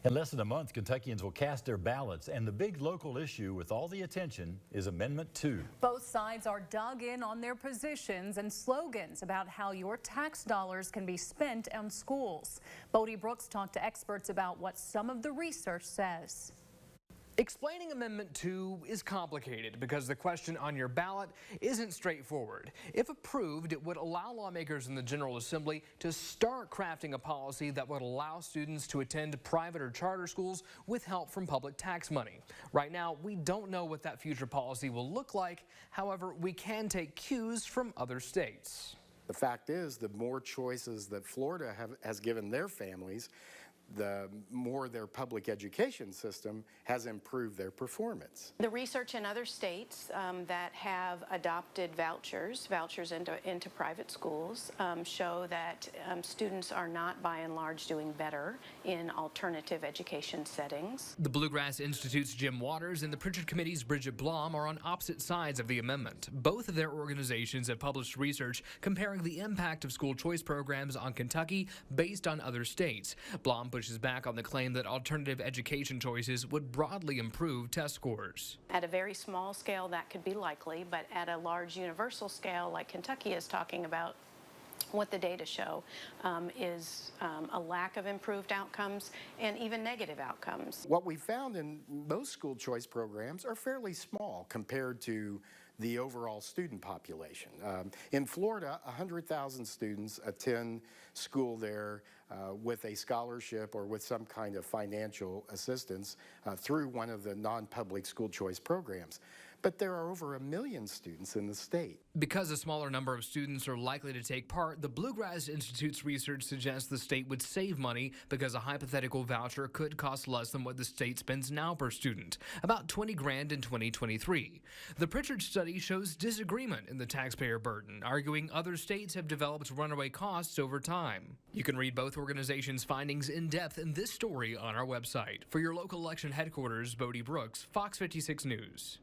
In less than a month, Kentuckians will cast their ballots, and the big local issue with all the attention is Amendment 2. Both sides are dug in on their positions and slogans about how your tax dollars can be spent on schools. Bodie Brooks talked to experts about what some of the research says. Explaining Amendment 2 is complicated because the question on your ballot isn't straightforward. If approved, it would allow lawmakers in the General Assembly to start crafting a policy that would allow students to attend private or charter schools with help from public tax money. Right now, we don't know what that future policy will look like. However, we can take cues from other states. The fact is, the more choices that Florida has given their families, the more their public education system has improved their performance. The research in other states that have adopted vouchers into private schools show that students are not by and large doing better in alternative education settings. The Bluegrass Institute's Jim Waters and the Pritchard Committee's Bridget Blom are on opposite sides of the amendment. Both of their organizations have published research comparing the impact of school choice programs on Kentucky based on other states. Blom pushes back on the claim that alternative education choices would broadly improve test scores. At a very small scale, that could be likely, but at a large universal scale, like Kentucky is talking about, what the data show is a lack of improved outcomes and even negative outcomes. What we found in most school choice programs are fairly small compared to the overall student population. In Florida, 100,000 students attend school there with a scholarship or with some kind of financial assistance through one of the non-public school choice programs. But there are over 1 million students in the state. Because a smaller number of students are likely to take part, the Bluegrass Institute's research suggests the state would save money because a hypothetical voucher could cost less than what the state spends now per student, about $20 grand in 2023. The Pritchard study shows disagreement in the taxpayer burden, arguing other states have developed runaway costs over time. You can read both organizations' findings in depth in this story on our website. For your local election headquarters, Bodie Brooks, Fox 56 News.